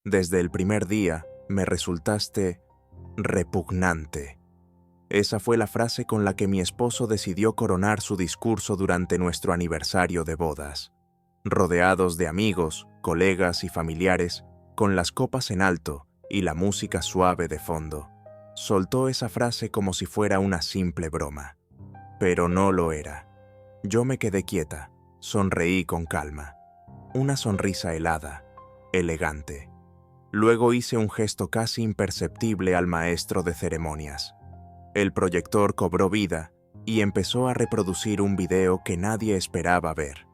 Desde el primer día me resultaste repugnante. Esa fue la frase con la que mi esposo decidió coronar su discurso durante nuestro aniversario de bodas. Rodeados de amigos, colegas y familiares, con las copas en alto y la música suave de fondo, soltó esa frase como si fuera una simple broma. Pero no lo era. Yo me quedé quieta, sonreí con calma. Una sonrisa helada, elegante. Luego hice un gesto casi imperceptible al maestro de ceremonias. El proyector cobró vida y empezó a reproducir un video que nadie esperaba ver.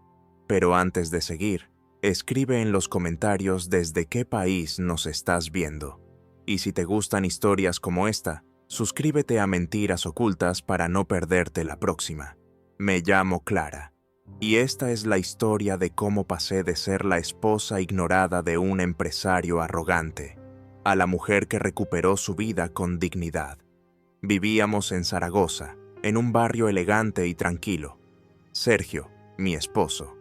Pero antes de seguir, escribe en los comentarios desde qué país nos estás viendo. Y si te gustan historias como esta, suscríbete a Mentiras Ocultas para no perderte la próxima. Me llamo Clara, y esta es la historia de cómo pasé de ser la esposa ignorada de un empresario arrogante a la mujer que recuperó su vida con dignidad. Vivíamos en Zaragoza, en un barrio elegante y tranquilo. Sergio, mi esposo,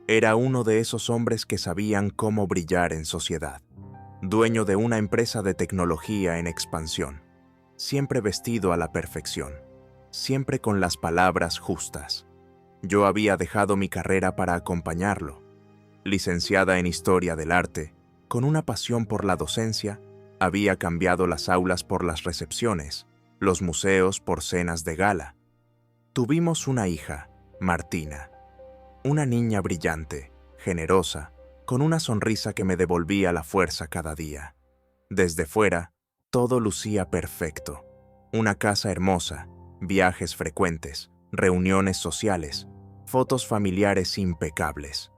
era uno de esos hombres que sabían cómo brillar en sociedad. Dueño de una empresa de tecnología en expansión, siempre vestido a la perfección, siempre con las palabras justas. Yo había dejado mi carrera para acompañarlo. Licenciada en Historia del Arte, con una pasión por la docencia, había cambiado las aulas por las recepciones, los museos por cenas de gala. Tuvimos una hija, Martina, una niña brillante, generosa, con una sonrisa que me devolvía la fuerza cada día. Desde fuera, todo lucía perfecto. Una casa hermosa, viajes frecuentes, reuniones sociales, fotos familiares impecables.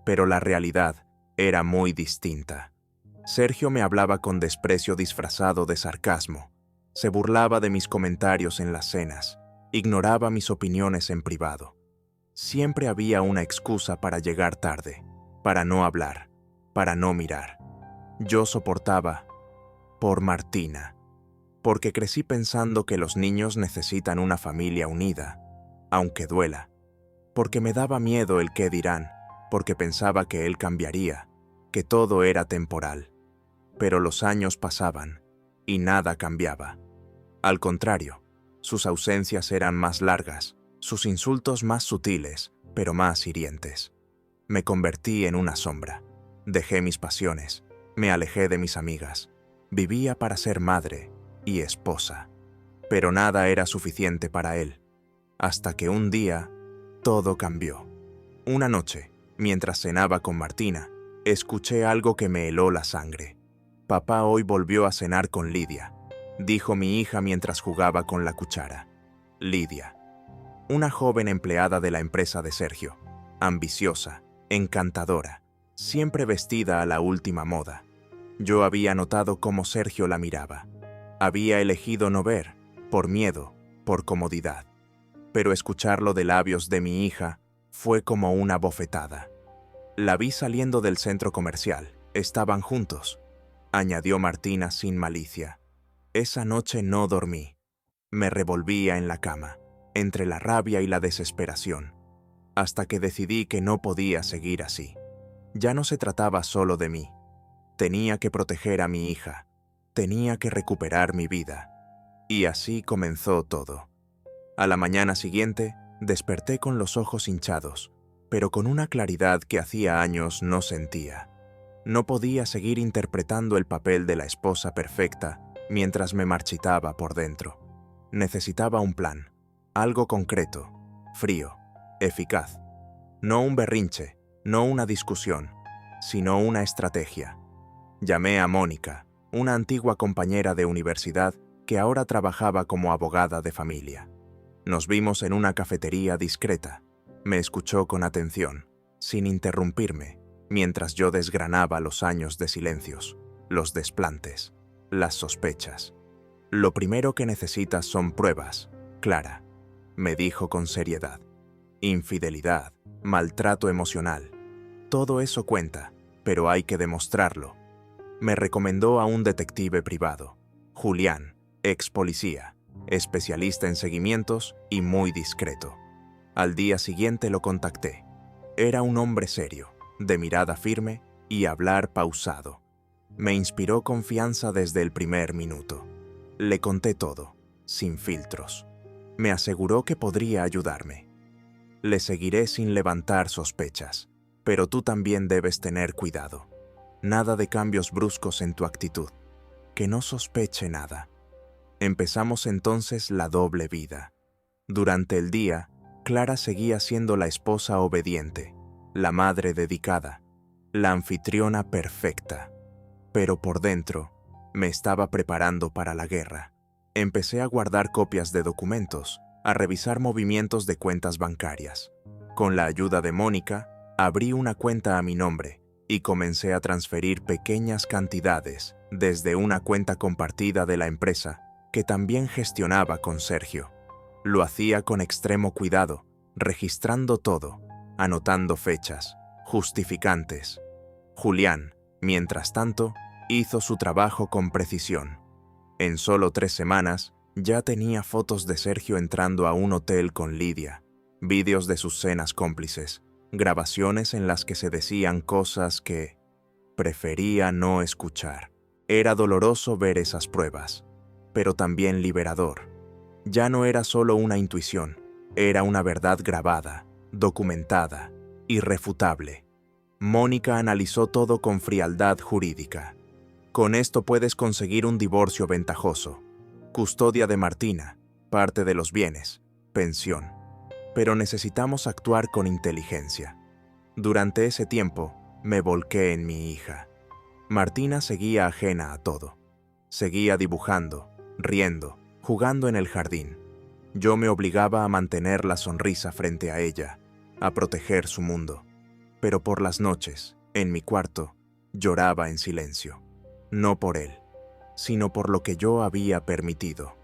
Pero la realidad era muy distinta. Sergio me hablaba con desprecio disfrazado de sarcasmo. Se burlaba de mis comentarios en las cenas, ignoraba mis opiniones en privado. Siempre había una excusa para llegar tarde, para no hablar, para no mirar. Yo soportaba por Martina, porque crecí pensando que los niños necesitan una familia unida, aunque duela, porque me daba miedo el qué dirán, porque pensaba que él cambiaría, que todo era temporal. Pero los años pasaban y nada cambiaba. Al contrario, sus ausencias eran más largas, sus insultos más sutiles, pero más hirientes. Me convertí en una sombra. Dejé mis pasiones, me alejé de mis amigas. Vivía para ser madre y esposa. Pero nada era suficiente para él, hasta que un día todo cambió. Una noche, mientras cenaba con Martina, escuché algo que me heló la sangre. «Papá hoy volvió a cenar con Lidia», dijo mi hija mientras jugaba con la cuchara. Lidia, una joven empleada de la empresa de Sergio, ambiciosa, encantadora, siempre vestida a la última moda. Yo había notado cómo Sergio la miraba. Había elegido no ver, por miedo, por comodidad. Pero escucharlo de labios de mi hija fue como una bofetada. La vi saliendo del centro comercial. Estaban juntos, añadió Martina sin malicia. Esa noche no dormí. Me revolvía en la cama, entre la rabia y la desesperación, hasta que decidí que no podía seguir así. Ya no se trataba solo de mí. Tenía que proteger a mi hija. Tenía que recuperar mi vida. Y así comenzó todo. A la mañana siguiente, desperté con los ojos hinchados, pero con una claridad que hacía años no sentía. No podía seguir interpretando el papel de la esposa perfecta mientras me marchitaba por dentro. Necesitaba un plan, algo concreto, frío, eficaz. No un berrinche, no una discusión, sino una estrategia. Llamé a Mónica, una antigua compañera de universidad que ahora trabajaba como abogada de familia. Nos vimos en una cafetería discreta. Me escuchó con atención, sin interrumpirme, mientras yo desgranaba los años de silencios, los desplantes, las sospechas. «Lo primero que necesitas son pruebas, Clara», me dijo con seriedad. «Infidelidad, maltrato emocional, todo eso cuenta, pero hay que demostrarlo». Me recomendó a un detective privado, Julián, ex policía, especialista en seguimientos y muy discreto. Al día siguiente lo contacté. Era un hombre serio, de mirada firme y hablar pausado. Me inspiró confianza desde el primer minuto. Le conté todo, sin filtros. Me aseguró que podría ayudarme. Le seguiré sin levantar sospechas, pero tú también debes tener cuidado. Nada de cambios bruscos en tu actitud. Que no sospeche nada. Empezamos entonces la doble vida. Durante el día, Clara seguía siendo la esposa obediente, la madre dedicada, la anfitriona perfecta. Pero por dentro, me estaba preparando para la guerra. Empecé a guardar copias de documentos, a revisar movimientos de cuentas bancarias. Con la ayuda de Mónica, abrí una cuenta a mi nombre y comencé a transferir pequeñas cantidades desde una cuenta compartida de la empresa que también gestionaba con Sergio. Lo hacía con extremo cuidado, registrando todo, anotando fechas, justificantes. Julián, mientras tanto, hizo su trabajo con precisión. En solo 3 semanas, ya tenía fotos de Sergio entrando a un hotel con Lidia, vídeos de sus cenas cómplices, grabaciones en las que se decían cosas que prefería no escuchar. Era doloroso ver esas pruebas, pero también liberador. Ya no era solo una intuición, era una verdad grabada, documentada, irrefutable. Mónica analizó todo con frialdad jurídica. Con esto puedes conseguir un divorcio ventajoso, custodia de Martina, parte de los bienes, pensión. Pero necesitamos actuar con inteligencia. Durante ese tiempo, me volqué en mi hija. Martina seguía ajena a todo. Seguía dibujando, riendo, jugando en el jardín. Yo me obligaba a mantener la sonrisa frente a ella, a proteger su mundo. Pero por las noches, en mi cuarto, lloraba en silencio. No por él, sino por lo que yo había permitido.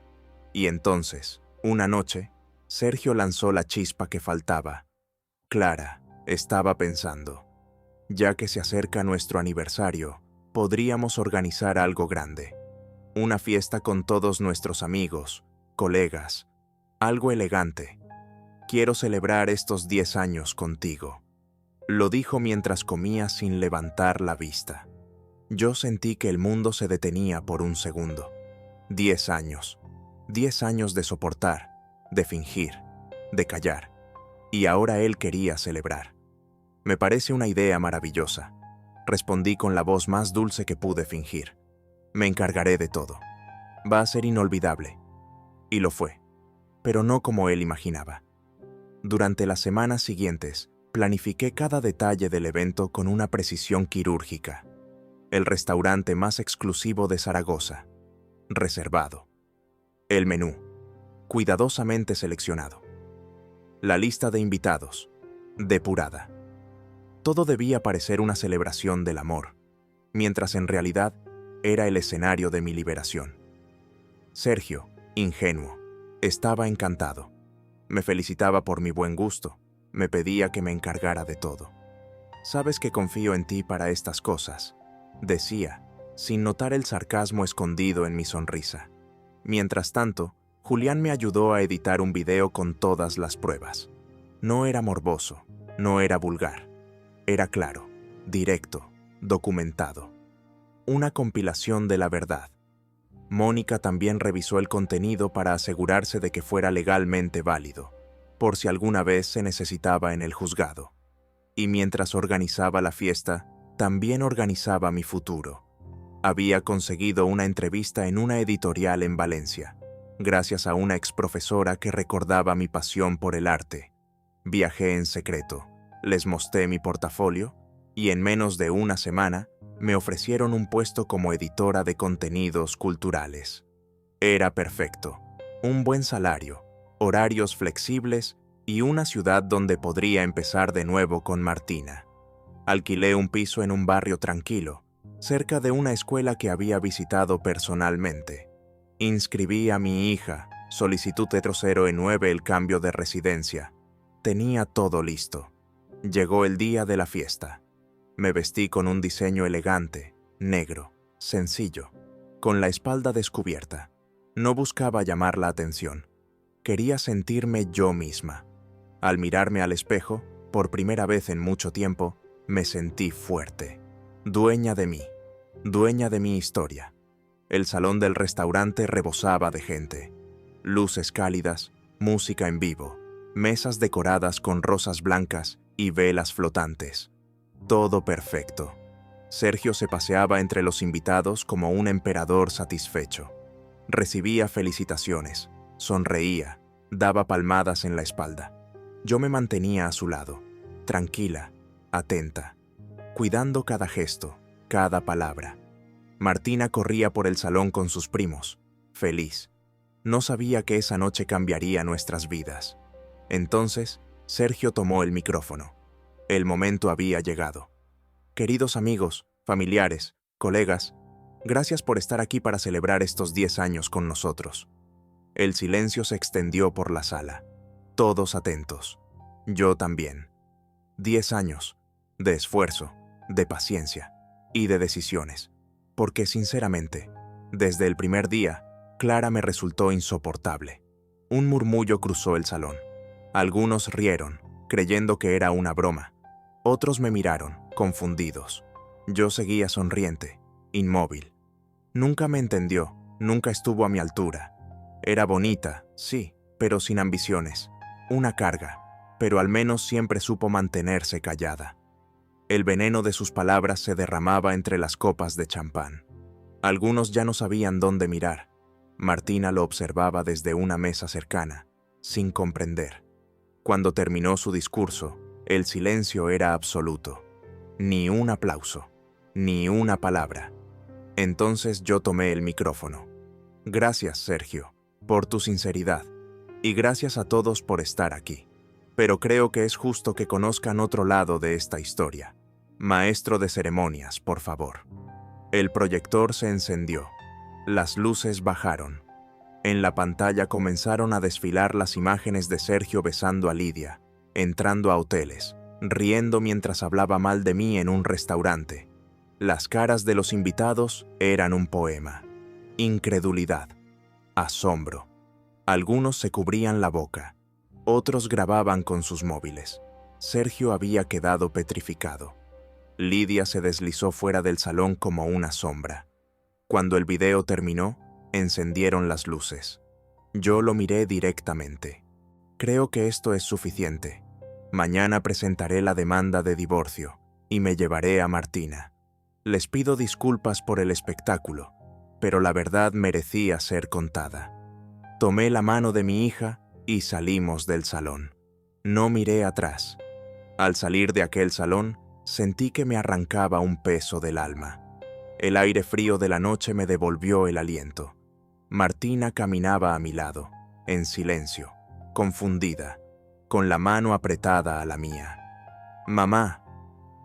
Y entonces, una noche, Sergio lanzó la chispa que faltaba. Clara, estaba pensando, ya que se acerca nuestro aniversario, podríamos organizar algo grande. Una fiesta con todos nuestros amigos, colegas, algo elegante. Quiero celebrar estos 10 años contigo. Lo dijo mientras comía sin levantar la vista. Yo sentí que el mundo se detenía por un segundo. 10 años. 10 años de soportar, de fingir, de callar. Y ahora él quería celebrar. Me parece una idea maravillosa. Respondí con la voz más dulce que pude fingir. Me encargaré de todo. Va a ser inolvidable. Y lo fue. Pero no como él imaginaba. Durante las semanas siguientes, planifiqué cada detalle del evento con una precisión quirúrgica. El restaurante más exclusivo de Zaragoza. Reservado. El menú. Cuidadosamente seleccionado. La lista de invitados. Depurada. Todo debía parecer una celebración del amor, mientras en realidad era el escenario de mi liberación. Sergio, ingenuo, estaba encantado. Me felicitaba por mi buen gusto, me pedía que me encargara de todo. Sabes que confío en ti para estas cosas, decía, sin notar el sarcasmo escondido en mi sonrisa. Mientras tanto, Julián me ayudó a editar un video con todas las pruebas. No era morboso, no era vulgar. Era claro, directo, documentado. Una compilación de la verdad. Mónica también revisó el contenido para asegurarse de que fuera legalmente válido, por si alguna vez se necesitaba en el juzgado. Y mientras organizaba la fiesta, también organizaba mi futuro. Había conseguido una entrevista en una editorial en Valencia, gracias a una exprofesora que recordaba mi pasión por el arte. Viajé en secreto, les mostré mi portafolio y en menos de una semana me ofrecieron un puesto como editora de contenidos culturales. Era perfecto, un buen salario, horarios flexibles y una ciudad donde podría empezar de nuevo con Martina. Alquilé un piso en un barrio tranquilo, cerca de una escuela que había visitado personalmente. Inscribí a mi hija, solicitud de 009 el cambio de residencia. Tenía todo listo. Llegó el día de la fiesta. Me vestí con un diseño elegante, negro, sencillo, con la espalda descubierta. No buscaba llamar la atención. Quería sentirme yo misma. Al mirarme al espejo, por primera vez en mucho tiempo, me sentí fuerte, dueña de mí. dueña de mi historia. El salón del restaurante rebosaba de gente. Luces cálidas, música en vivo, mesas decoradas con rosas blancas y velas flotantes. Todo perfecto. Sergio se paseaba entre los invitados como un emperador satisfecho. Recibía felicitaciones, sonreía, daba palmadas en la espalda. Yo me mantenía a su lado, tranquila, atenta, cuidando cada gesto, cada palabra. Martina corría por el salón con sus primos, feliz. No sabía que esa noche cambiaría nuestras vidas. Entonces, Sergio tomó el micrófono. El momento había llegado. Queridos amigos, familiares, colegas, gracias por estar aquí para celebrar estos 10 años con nosotros. El silencio se extendió por la sala. Todos atentos. Yo también. 10 años, de esfuerzo, de paciencia y de decisiones. Porque sinceramente, desde el primer día, Clara me resultó insoportable. Un murmullo cruzó el salón. Algunos rieron, creyendo que era una broma. Otros me miraron, confundidos. Yo seguía sonriente, inmóvil. Nunca me entendió, nunca estuvo a mi altura. Era bonita, sí, pero sin ambiciones. Una carga, pero al menos siempre supo mantenerse callada. El veneno de sus palabras se derramaba entre las copas de champán. Algunos ya no sabían dónde mirar. Martina lo observaba desde una mesa cercana, sin comprender. Cuando terminó su discurso, el silencio era absoluto. Ni un aplauso, ni una palabra. Entonces yo tomé el micrófono. Gracias, Sergio, por tu sinceridad, y gracias a todos por estar aquí. Pero creo que es justo que conozcan otro lado de esta historia. Maestro de ceremonias, por favor. El proyector se encendió. Las luces bajaron. En la pantalla comenzaron a desfilar las imágenes de Sergio besando a Lidia, entrando a hoteles, riendo mientras hablaba mal de mí en un restaurante. Las caras de los invitados eran un poema. Incredulidad, asombro. Algunos se cubrían la boca, otros grababan con sus móviles. Sergio había quedado petrificado. Lidia se deslizó fuera del salón como una sombra. Cuando el video terminó, encendieron las luces. Yo lo miré directamente. Creo que esto es suficiente. Mañana presentaré la demanda de divorcio y me llevaré a Martina. Les pido disculpas por el espectáculo, pero la verdad merecía ser contada. Tomé la mano de mi hija y salimos del salón. No miré atrás. Al salir de aquel salón, sentí que me arrancaba un peso del alma. El aire frío de la noche me devolvió el aliento. Martina caminaba a mi lado, en silencio, confundida, con la mano apretada a la mía. «Mamá,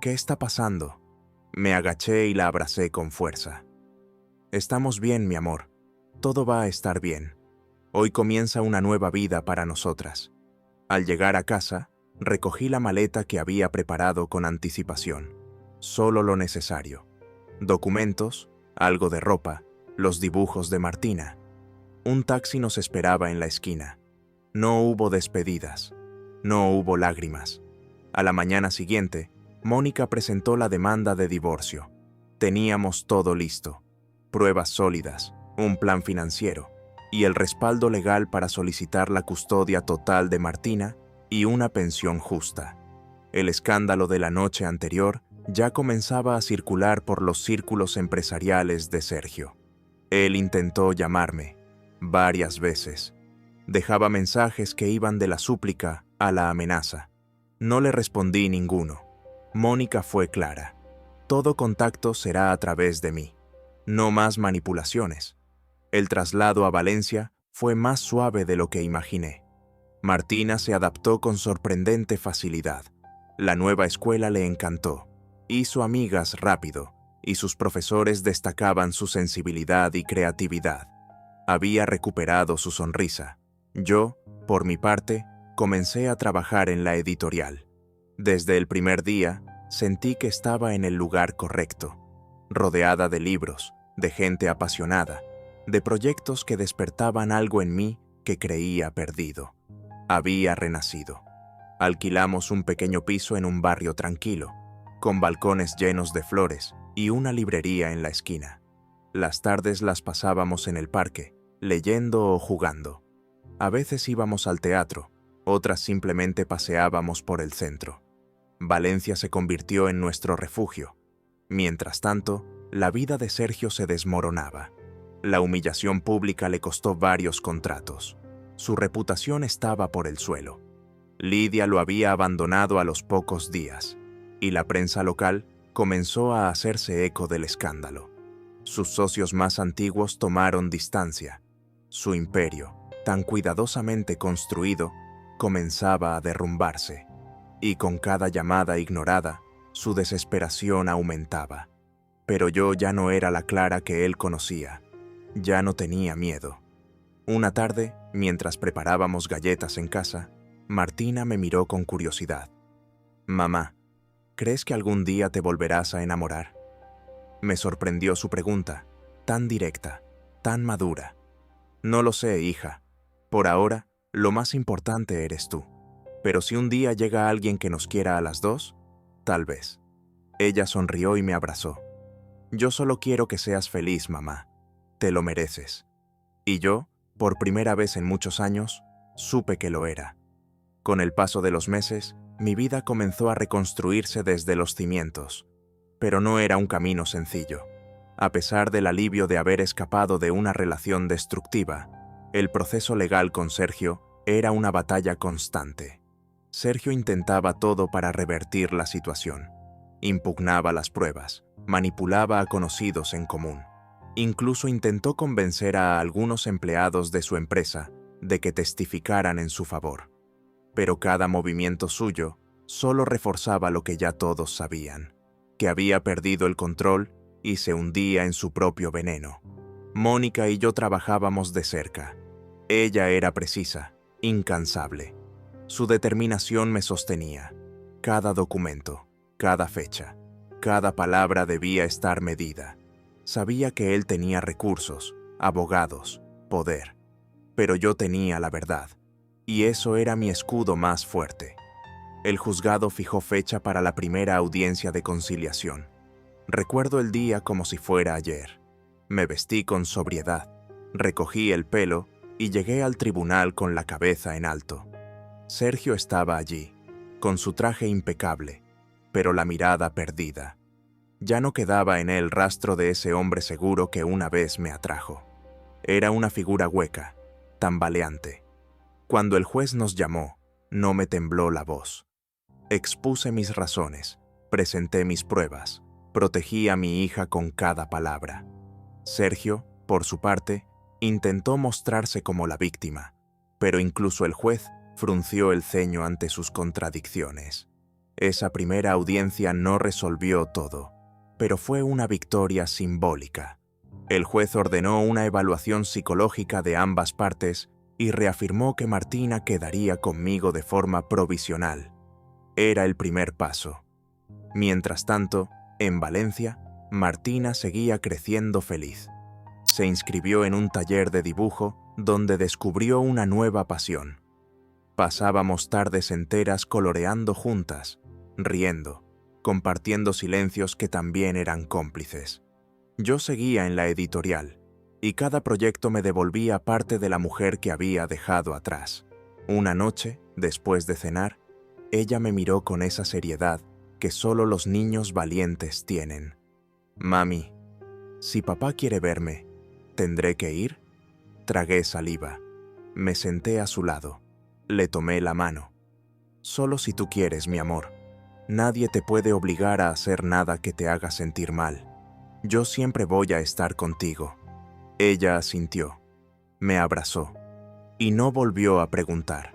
¿qué está pasando?» Me agaché y la abracé con fuerza. «Estamos bien, mi amor. Todo va a estar bien. Hoy comienza una nueva vida para nosotras». Al llegar a casa, recogí la maleta que había preparado con anticipación. Solo lo necesario. Documentos, algo de ropa, los dibujos de Martina. Un taxi nos esperaba en la esquina. No hubo despedidas. No hubo lágrimas. A la mañana siguiente, Mónica presentó la demanda de divorcio. Teníamos todo listo. Pruebas sólidas, un plan financiero y el respaldo legal para solicitar la custodia total de Martina y una pensión justa. El escándalo de la noche anterior ya comenzaba a circular por los círculos empresariales de Sergio. Él intentó llamarme varias veces. Dejaba mensajes que iban de la súplica a la amenaza. No le respondí ninguno. Mónica fue clara. Todo contacto será a través de mí. No más manipulaciones. El traslado a Valencia fue más suave de lo que imaginé. Martina se adaptó con sorprendente facilidad. La nueva escuela le encantó. Hizo amigas rápido, y sus profesores destacaban su sensibilidad y creatividad. Había recuperado su sonrisa. Yo, por mi parte, comencé a trabajar en la editorial. Desde el primer día, sentí que estaba en el lugar correcto, rodeada de libros, de gente apasionada, de proyectos que despertaban algo en mí que creía perdido. Había renacido. Alquilamos un pequeño piso en un barrio tranquilo, con balcones llenos de flores y una librería en la esquina. Las tardes las pasábamos en el parque, leyendo o jugando. A veces íbamos al teatro, otras simplemente paseábamos por el centro. Valencia se convirtió en nuestro refugio. Mientras tanto, la vida de Sergio se desmoronaba. La humillación pública le costó varios contratos. Su reputación estaba por el suelo. Lidia lo había abandonado a los pocos días, y la prensa local comenzó a hacerse eco del escándalo. Sus socios más antiguos tomaron distancia. Su imperio, tan cuidadosamente construido, comenzaba a derrumbarse, y con cada llamada ignorada, su desesperación aumentaba. Pero yo ya no era la Clara que él conocía. Ya no tenía miedo. Una tarde, mientras preparábamos galletas en casa, Martina me miró con curiosidad. «Mamá, ¿crees que algún día te volverás a enamorar?» Me sorprendió su pregunta, tan directa, tan madura. «No lo sé, hija. Por ahora, lo más importante eres tú. Pero si un día llega alguien que nos quiera a las dos, tal vez». Ella sonrió y me abrazó. «Yo solo quiero que seas feliz, mamá. Te lo mereces». Y yo, por primera vez en muchos años, supe que lo era. Con el paso de los meses, mi vida comenzó a reconstruirse desde los cimientos. Pero no era un camino sencillo. A pesar del alivio de haber escapado de una relación destructiva, el proceso legal con Sergio era una batalla constante. Sergio intentaba todo para revertir la situación. Impugnaba las pruebas, manipulaba a conocidos en común. Incluso intentó convencer a algunos empleados de su empresa de que testificaran en su favor. Pero cada movimiento suyo solo reforzaba lo que ya todos sabían, que había perdido el control y se hundía en su propio veneno. Mónica y yo trabajábamos de cerca. Ella era precisa, incansable. Su determinación me sostenía. Cada documento, cada fecha, cada palabra debía estar medida. Sabía que él tenía recursos, abogados, poder. Pero yo tenía la verdad, y eso era mi escudo más fuerte. El juzgado fijó fecha para la primera audiencia de conciliación. Recuerdo el día como si fuera ayer. Me vestí con sobriedad, recogí el pelo y llegué al tribunal con la cabeza en alto. Sergio estaba allí, con su traje impecable, pero la mirada perdida. Ya no quedaba en él rastro de ese hombre seguro que una vez me atrajo. Era una figura hueca, tambaleante. Cuando el juez nos llamó, no me tembló la voz. Expuse mis razones, presenté mis pruebas, protegí a mi hija con cada palabra. Sergio, por su parte, intentó mostrarse como la víctima, pero incluso el juez frunció el ceño ante sus contradicciones. Esa primera audiencia no resolvió todo, pero fue una victoria simbólica. El juez ordenó una evaluación psicológica de ambas partes y reafirmó que Martina quedaría conmigo de forma provisional. Era el primer paso. Mientras tanto, en Valencia, Martina seguía creciendo feliz. Se inscribió en un taller de dibujo donde descubrió una nueva pasión. Pasábamos tardes enteras coloreando juntas, riendo, compartiendo silencios que también eran cómplices. Yo seguía en la editorial, y cada proyecto me devolvía parte de la mujer que había dejado atrás. Una noche, después de cenar, ella me miró con esa seriedad que solo los niños valientes tienen. «Mami, si papá quiere verme, ¿tendré que ir?» Tragué saliva. Me senté a su lado. Le tomé la mano. «Solo si tú quieres, mi amor. Nadie te puede obligar a hacer nada que te haga sentir mal. Yo siempre voy a estar contigo». Ella asintió. Me abrazó. Y no volvió a preguntar.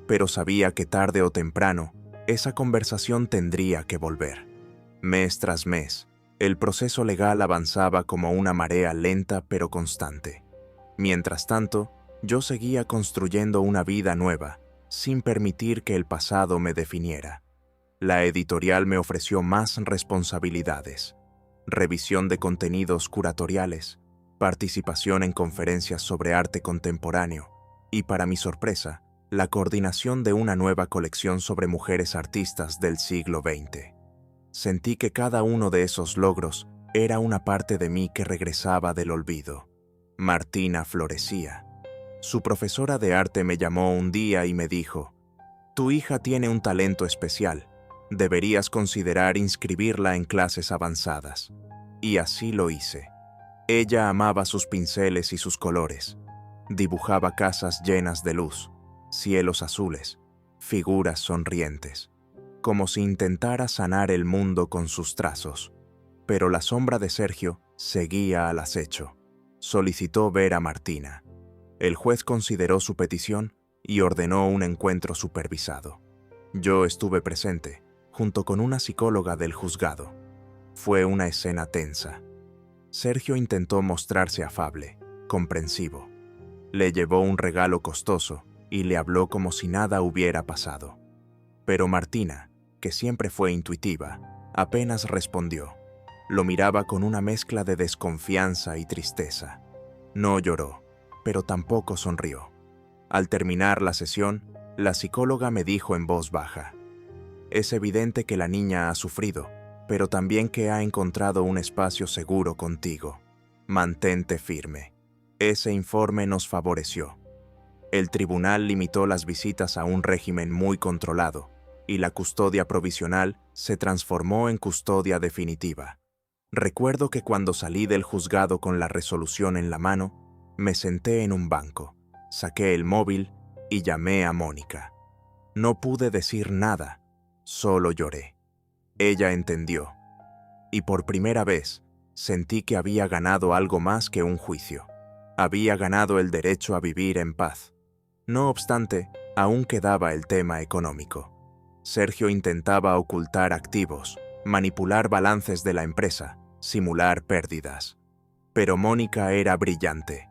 Pero sabía que tarde o temprano, esa conversación tendría que volver. Mes tras mes, el proceso legal avanzaba como una marea lenta pero constante. Mientras tanto, yo seguía construyendo una vida nueva, sin permitir que el pasado me definiera. La editorial me ofreció más responsabilidades: revisión de contenidos curatoriales, participación en conferencias sobre arte contemporáneo y, para mi sorpresa, la coordinación de una nueva colección sobre mujeres artistas del siglo XX. Sentí que cada uno de esos logros Era una parte de mí que regresaba del olvido. Martina florecía. Su profesora de arte me llamó un día y me dijo: «Tu hija tiene un talento especial. Deberías considerar inscribirla en clases avanzadas». Y así lo hice. Ella amaba sus pinceles y sus colores. Dibujaba casas llenas de luz, cielos azules, figuras sonrientes, como si intentara sanar el mundo con sus trazos. Pero la sombra de Sergio seguía al acecho. Solicitó ver a Martina. El juez consideró su petición y ordenó un encuentro supervisado. Yo estuve presente, junto con una psicóloga del juzgado. Fue una escena tensa. Sergio intentó mostrarse afable, comprensivo. Le llevó un regalo costoso y le habló como si nada hubiera pasado. Pero Martina, que siempre fue intuitiva, apenas respondió. Lo miraba con una mezcla de desconfianza y tristeza. No lloró, pero tampoco sonrió. Al terminar la sesión, la psicóloga me dijo en voz baja: «Es evidente que la niña ha sufrido, pero también que ha encontrado un espacio seguro contigo. Mantente firme». Ese informe nos favoreció. El tribunal limitó las visitas a un régimen muy controlado, y la custodia provisional se transformó en custodia definitiva. Recuerdo que cuando salí del juzgado con la resolución en la mano, me senté en un banco, saqué el móvil y llamé a Mónica. No pude decir nada, solo lloré. Ella entendió, y por primera vez sentí que había ganado algo más que un juicio. Había ganado el derecho a vivir en paz. No obstante, aún quedaba el tema económico. Sergio intentaba ocultar activos, manipular balances de la empresa, simular pérdidas. Pero Mónica era brillante.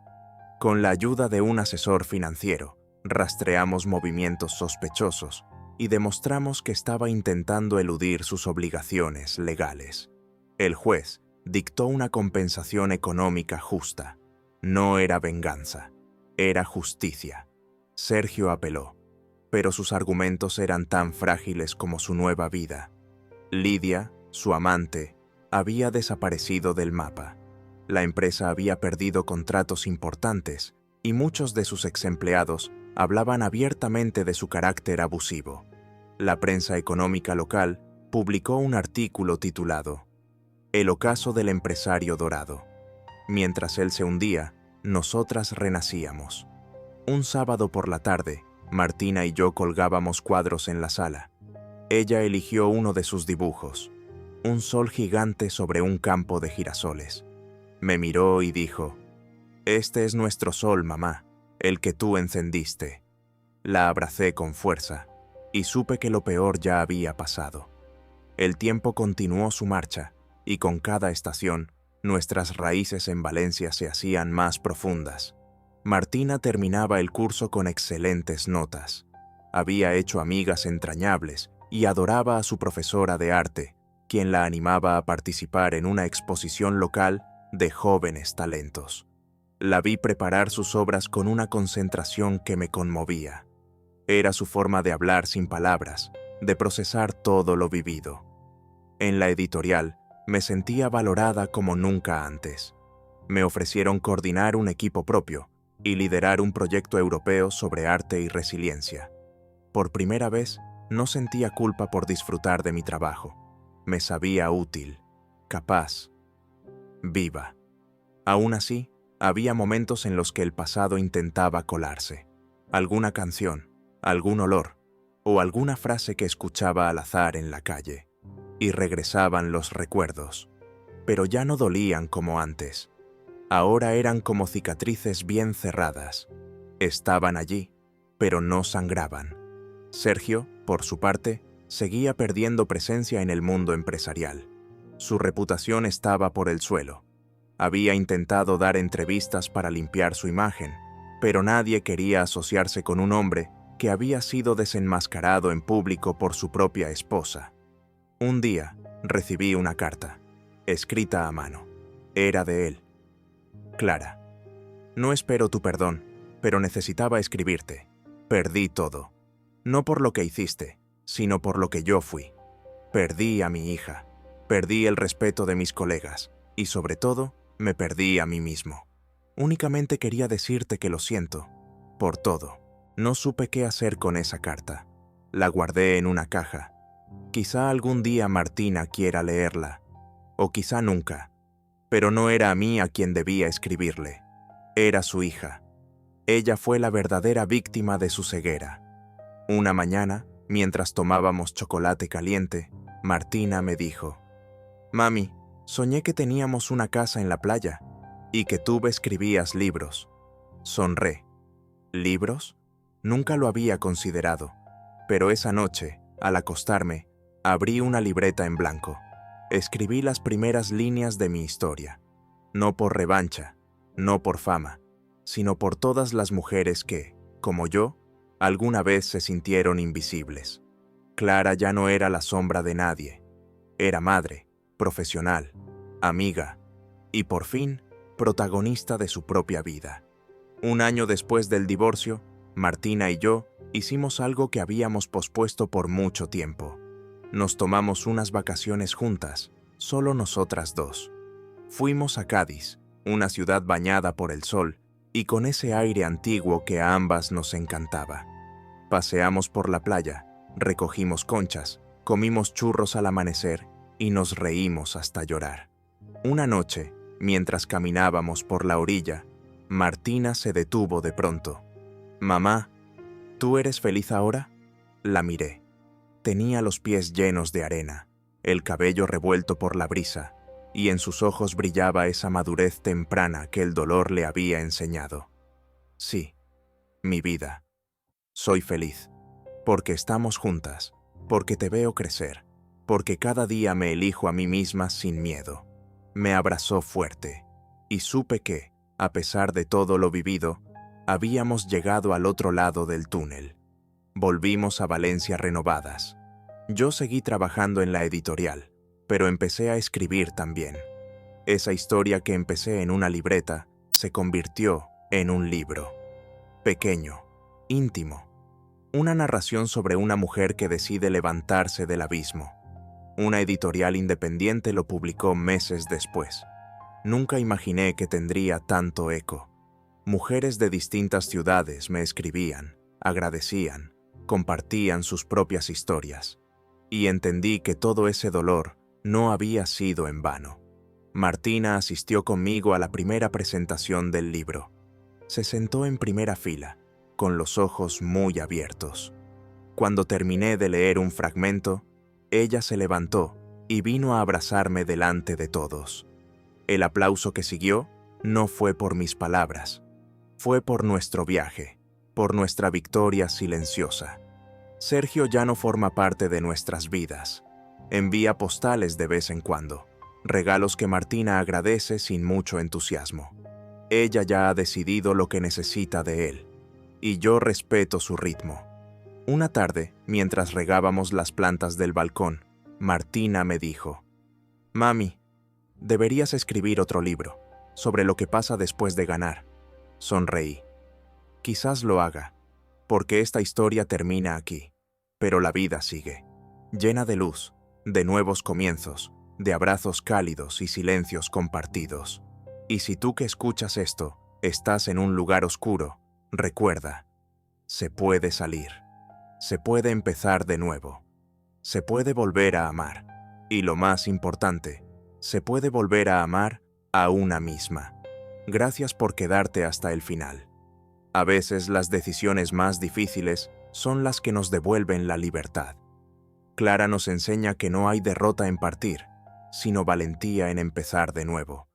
Con la ayuda de un asesor financiero, rastreamos movimientos sospechosos y demostramos que estaba intentando eludir sus obligaciones legales. El juez dictó una compensación económica justa. No era venganza, era justicia. Sergio apeló, pero sus argumentos eran tan frágiles como su nueva vida. Lidia, su amante, había desaparecido del mapa. La empresa había perdido contratos importantes y muchos de sus exempleados hablaban abiertamente de su carácter abusivo. La prensa económica local publicó un artículo titulado «El ocaso del empresario dorado». Mientras él se hundía, nosotras renacíamos. Un sábado por la tarde, Martina y yo colgábamos cuadros en la sala. Ella eligió uno de sus dibujos, un sol gigante sobre un campo de girasoles. Me miró y dijo: «Este es nuestro sol, mamá, el que tú encendiste». La abracé con fuerza y supe que lo peor ya había pasado. El tiempo continuó su marcha y con cada estación, nuestras raíces en Valencia se hacían más profundas. Martina terminaba el curso con excelentes notas. Había hecho amigas entrañables y adoraba a su profesora de arte, quien la animaba a participar en una exposición local de jóvenes talentos. La vi preparar sus obras con una concentración que me conmovía. Era su forma de hablar sin palabras, de procesar todo lo vivido. En la editorial, me sentía valorada como nunca antes. Me ofrecieron coordinar un equipo propio y liderar un proyecto europeo sobre arte y resiliencia. Por primera vez, no sentía culpa por disfrutar de mi trabajo. Me sabía útil, capaz, viva. Aún así, había momentos en los que el pasado intentaba colarse. Alguna canción, algún olor o alguna frase que escuchaba al azar en la calle. Y regresaban los recuerdos, pero ya no dolían como antes. Ahora eran como cicatrices bien cerradas. Estaban allí, pero no sangraban. Sergio, por su parte, seguía perdiendo presencia en el mundo empresarial. Su reputación estaba por el suelo. Había intentado dar entrevistas para limpiar su imagen, pero nadie quería asociarse con un hombre que había sido desenmascarado en público por su propia esposa. Un día, recibí una carta, escrita a mano. Era de él. Clara, no espero tu perdón, pero necesitaba escribirte. Perdí todo. No por lo que hiciste, sino por lo que yo fui. Perdí a mi hija. Perdí el respeto de mis colegas. y sobre todo, me perdí a mí mismo. Únicamente quería decirte que lo siento, por todo. No supe qué hacer con esa carta. La guardé en una caja. Quizá algún día Martina quiera leerla, o quizá nunca. Pero no era a mí a quien debía escribirle. Era su hija. Ella fue la verdadera víctima de su ceguera. Una mañana, mientras tomábamos chocolate caliente, Martina me dijo: «Mami, soñé que teníamos una casa en la playa y que tú escribías libros». Sonré. ¿Libros? Nunca lo había considerado, pero esa noche, al acostarme, abrí una libreta en blanco. Escribí las primeras líneas de mi historia, no por revancha, no por fama, sino por todas las mujeres que, como yo, alguna vez se sintieron invisibles. Clara ya no era la sombra de nadie. Era madre, profesional, amiga y, por fin, protagonista de su propia vida. Un año después del divorcio, Martina y yo hicimos algo que habíamos pospuesto por mucho tiempo. Nos tomamos unas vacaciones juntas, solo nosotras dos. Fuimos a Cádiz, una ciudad bañada por el sol y con ese aire antiguo que a ambas nos encantaba. Paseamos por la playa, recogimos conchas, comimos churros al amanecer y nos reímos hasta llorar. Una noche, mientras caminábamos por la orilla, Martina se detuvo de pronto. «Mamá, ¿tú eres feliz ahora?». La miré. Tenía los pies llenos de arena, el cabello revuelto por la brisa, y en sus ojos brillaba esa madurez temprana que el dolor le había enseñado. «Sí, mi vida. Soy feliz, porque estamos juntas, porque te veo crecer, porque cada día me elijo a mí misma sin miedo». Me abrazó fuerte, y supe que, a pesar de todo lo vivido, habíamos llegado al otro lado del túnel. Volvimos a Valencia renovadas. Yo seguí trabajando en la editorial, pero empecé a escribir también. Esa historia que empecé en una libreta se convirtió en un libro. Pequeño, íntimo. Una narración sobre una mujer que decide levantarse del abismo. Una editorial independiente lo publicó meses después. Nunca imaginé que tendría tanto eco. Mujeres de distintas ciudades me escribían, agradecían, compartían sus propias historias. Y entendí que todo ese dolor no había sido en vano. Martina asistió conmigo a la primera presentación del libro. Se sentó en primera fila, con los ojos muy abiertos. Cuando terminé de leer un fragmento, ella se levantó y vino a abrazarme delante de todos. El aplauso que siguió no fue por mis palabras, fue por nuestro viaje, por nuestra victoria silenciosa. Sergio ya no forma parte de nuestras vidas. Envía postales de vez en cuando, regalos que Martina agradece sin mucho entusiasmo. Ella ya ha decidido lo que necesita de él, y yo respeto su ritmo. Una tarde, mientras regábamos las plantas del balcón, Martina me dijo: «Mami, deberías escribir otro libro, sobre lo que pasa después de ganar». Sonreí. Quizás lo haga, porque esta historia termina aquí, pero la vida sigue, llena de luz, de nuevos comienzos, de abrazos cálidos y silencios compartidos. Y si tú que escuchas esto, estás en un lugar oscuro, recuerda, se puede salir, se puede empezar de nuevo, se puede volver a amar, y lo más importante, se puede volver a amar a una misma. Gracias por quedarte hasta el final. A veces las decisiones más difíciles son las que nos devuelven la libertad. Clara nos enseña que no hay derrota en partir, sino valentía en empezar de nuevo.